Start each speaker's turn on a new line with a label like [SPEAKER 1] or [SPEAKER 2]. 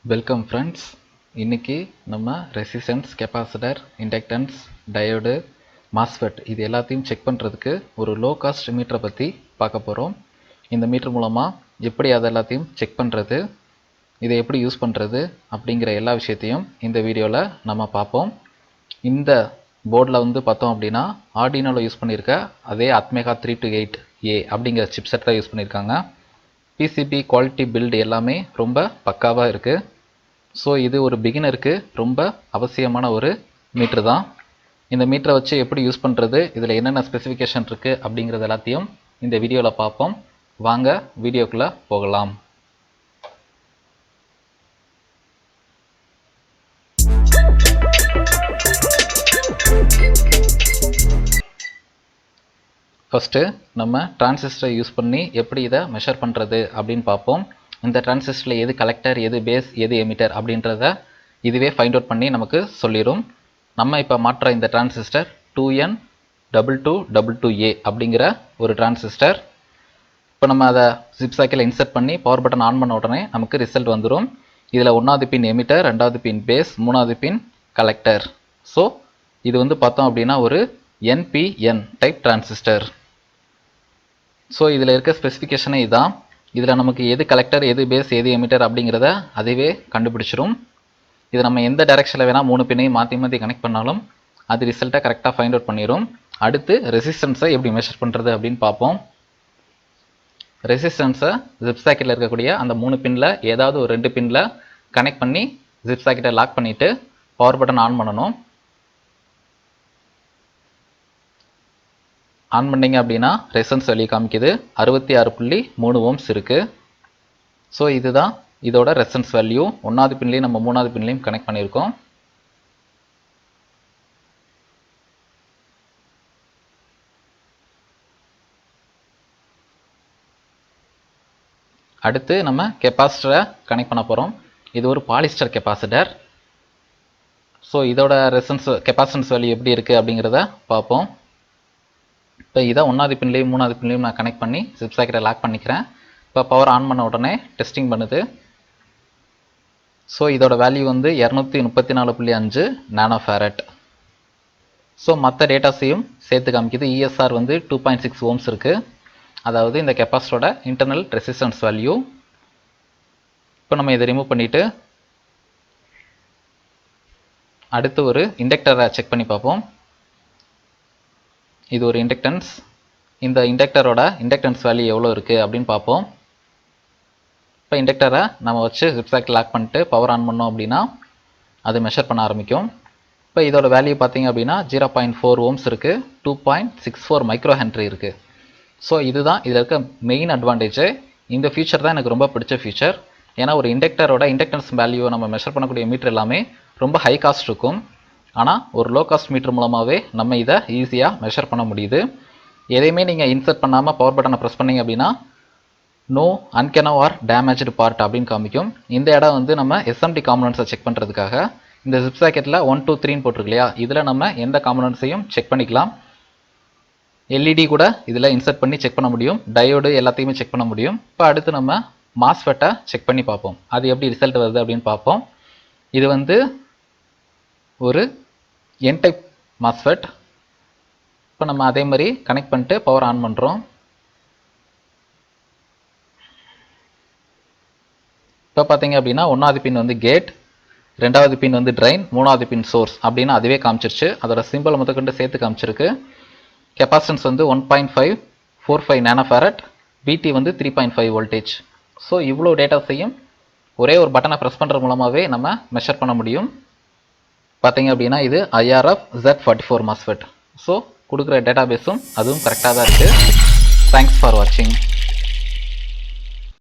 [SPEAKER 1] Welcome friends. இன்றைக்கி நம்ம resistance, capacitor, inductance, diode, MOSFET இது எல்லாத்தையும் செக் பண்ணுறதுக்கு ஒரு லோ காஸ்ட் மீட்டரை பற்றி பார்க்க போகிறோம். இந்த மீட்டர் மூலமாக எப்படி அதை எல்லாத்தையும் செக் பண்ணுறது, இதை எப்படி யூஸ் பண்ணுறது அப்படிங்கிற எல்லா விஷயத்தையும் இந்த வீடியோவில் நம்ம பார்ப்போம். இந்த போர்டில் பார்த்தோம் அப்படின்னா ஆர்டினோவில் யூஸ் பண்ணியிருக்க அதே அட்மேகா 328A அப்படிங்கிற சிப்செட் தான் யூஸ் பண்ணியிருக்காங்க. பிசிபி குவாலிட்டி பில்டு எல்லாமே ரொம்ப பக்காவாக இருக்குது. ஸோ இது ஒரு பிகினருக்கு ரொம்ப அவசியமான ஒரு மீட்ரு தான். இந்த மீட்டரை வச்சு எப்படி யூஸ் பண்ணுறது, இதில் என்னென்ன ஸ்பெசிஃபிகேஷன் இருக்குது அப்படிங்கிறது எல்லாத்தையும் இந்த வீடியோவில் பார்ப்போம். வாங்க வீடியோக்குள்ளே போகலாம். ஃபஸ்ட்டு நம்ம டிரான்சிஸ்டரை யூஸ் பண்ணி எப்படி இதை மெஷர் பண்ணுறது அப்படின்னு பார்ப்போம். இந்த டிரான்சிஸ்டரில் எது கலெக்டர், எது பேஸ், எது எமிட்டர் அப்படின்றத இதுவே ஃபைண்ட் அவுட் பண்ணி நமக்கு சொல்லிடும். நம்ம இப்போ மாற்ற இந்த டிரான்சிஸ்டர் 2N2222A அப்படிங்கிற ஒரு டிரான்சிஸ்டர். இப்போ நம்ம அதை ஜிப் சாக்கில் இன்சர்ட் பண்ணி பவர் பட்டன் ஆன் பண்ண உடனே நமக்கு ரிசல்ட் வந்துடும். இதில் 1வது பின் எமிட்டர், 2வது பின் பேஸ், 3வது பின் கலெக்டர். ஸோ இது பார்த்தோம் அப்படின்னா ஒரு NPN டைப் டிரான்சிஸ்டர். ஸோ இதில் இருக்க ஸ்பெசிஃபிகேஷனே இதுதான். இதில் நமக்கு எது கலெக்டர், எது பேஸ், எது எமிட்டர் அப்படிங்கிறத அதுவே கண்டுபிடிச்சிரும். இதை நம்ம எந்த டைரெக்ஷனில் வேணால் 3 பின்னையும் மாற்றி மாற்றி கனெக்ட் பண்ணாலும் அது ரிசல்ட்டை கரெக்டாக ஃபைண்ட் அவுட் பண்ணிடும். அடுத்து ரெசிஸ்டன்ஸை எப்படி மெஷர் பண்ணுறது அப்படின்னு பார்ப்போம். ரெசிஸ்டன்ஸை ஜிப் சாக்கெட்டில் இருக்கக்கூடிய அந்த 3 பின்னில் ஏதாவது ஒரு 2 பின்னில் கனெக்ட் பண்ணி ஜிப் சாக்கெட்டை லாக் பண்ணிவிட்டு பவர் பட்டன் ஆன் பண்ணணும். ஆன் பண்ணிங்க அப்படின்னா ரெசிஸ்டன்ஸ் வெளியே காமிக்குது. 66.3 ஓம்ஸ் இருக்குது. ஸோ இதுதான் இதோட ரெசிஸ்டன்ஸ் வேல்யூ. 1வது பின்லையும் நம்ம 3வது பின்லையும் கனெக்ட் பண்ணியிருக்கோம். அடுத்து நம்ம கெப்பாசிட்டரை கனெக்ட் பண்ண போகிறோம். இது ஒரு பாலிஸ்டர் கெப்பாசிட்டர். ஸோ இதோட ரெசிஸ்டன்ஸ் கெப்பாசிட்டன்ஸ் வேல்யூ எப்படி இருக்குது அப்படிங்கிறத பார்ப்போம். இப்போ இதை 1வது பின்லையும் 3வது பின்லையும் நான் கனெக்ட் பண்ணி ஜிப் சாக்கெட்டை லாக் பண்ணிக்கிறேன். இப்போ பவர் ஆன் பண்ண உடனே டெஸ்டிங் பண்ணுது. ஸோ இதோட வேல்யூ 234.5 நானோ ஃபேரட். ஸோ மற்ற டேட்டாஸையும் சேர்த்து காமிக்குது. ESR 2.6 ஓம்ஸ் இருக்குது. அதாவது இந்த கெப்பாசிட்டரோட இன்டர்னல் ரெசிஸ்டன்ஸ் வேல்யூ. இப்போ நம்ம இதை ரிமூவ் பண்ணிவிட்டு அடுத்து ஒரு இண்டக்டரை செக் பண்ணி பார்ப்போம். இது ஒரு இண்டக்டன்ஸ். இந்த இண்டக்டரோட இண்டக்டன்ஸ் வேல்யூ எவ்வளோ இருக்குது அப்படின்னு பார்ப்போம். இப்போ இண்டக்டரை நம்ம வச்சு ஜிப் சாக்கெட் லாக் பண்ணிட்டு பவர் ஆன் பண்ணோம் அப்படின்னா அது மெஷர் பண்ண ஆரம்பிக்கும். இப்போ இதோட வேல்யூ பார்த்தீங்க அப்படின்னா 0.4 ஓம்ஸ் இருக்குது. 2.64 மைக்ரோ ஹென்ரி இருக்குது. ஸோ இதுதான் இதில் இருக்க மெயின் அட்வான்டேஜ். இந்த ஃபீச்சர் தான் எனக்கு ரொம்ப பிடிச்ச ஃபீச்சர். ஏன்னா ஒரு இண்டக்டரோட இண்டக்டன்ஸ் வேல்யூவை நம்ம மெஷர் பண்ணக்கூடிய மீட்டர் எல்லாமே ரொம்ப ஹை காஸ்ட் இருக்கும். ஆனால் ஒரு லோ காஸ்ட் மீட்டர் மூலமாகவே நம்ம இதை ஈஸியாக மெஷர் பண்ண முடியுது. எதையுமே நீங்கள் இன்சர்ட் பண்ணாமல் பவர் பட்டனை ப்ரெஸ் பண்ணிங்க அப்படின்னா நோ அன்கெனோ ஆர் டேமேஜ்டு பார்ட் அப்படின்னு காமிக்கும். இந்த இடம் நம்ம SMT காம்பனன்ட்ஸை செக் பண்ணுறதுக்காக இந்த ஜிப் சாக்கெட்டில் 1 2 3 போட்டிருக்கு இல்லையா, இதில் நம்ம எந்த காம்பனன்ட்ஸையும் செக் பண்ணிக்கலாம். LED கூட இதில் இன்சர்ட் பண்ணி செக் பண்ண முடியும். டயோடு எல்லாத்தையுமே செக் பண்ண முடியும். இப்போ அடுத்து நம்ம மாஸ்ஃபெட்டை செக் பண்ணி பார்ப்போம். அது எப்படி ரிசல்ட் வருது அப்படின்னு பார்ப்போம். இது ஒரு N டைப் மாஸ்ஃபெட். இப்போ நம்ம அதே மாதிரி கனெக்ட் பண்ணிட்டு பவர் ஆன் பண்ணுறோம். இப்போ பார்த்தீங்க அப்படின்னா 1வது பின் கேட், 2வது பின் ட்ரைன், 3வது பின் சோர்ஸ் அப்படின்னு அதுவே காமிச்சிருச்சு. அதோட சிம்பிள் முதற்கொண்டு சேர்த்து காமிச்சிருக்கு. கெப்பாசிட்டன்ஸ் 1.545 நானோ ஃபேரட், VT 3.5 வோல்டேஜ். ஸோ இவ்வளோ டேட்டாஸையும் ஒரே ஒரு பட்டனை ப்ரெஸ் பண்ணுறது மூலமாகவே நம்ம மெஷர் பண்ண முடியும். பார்த்தீங்க அப்படின்னா இது IRF Z44 மாஸ்ஃபெட். ஸோ கொடுக்குற டேட்டாபேஸும் அதுவும் கரெக்டாக தான் இருக்குது. தேங்க்ஸ் ஃபார் வாட்சிங்.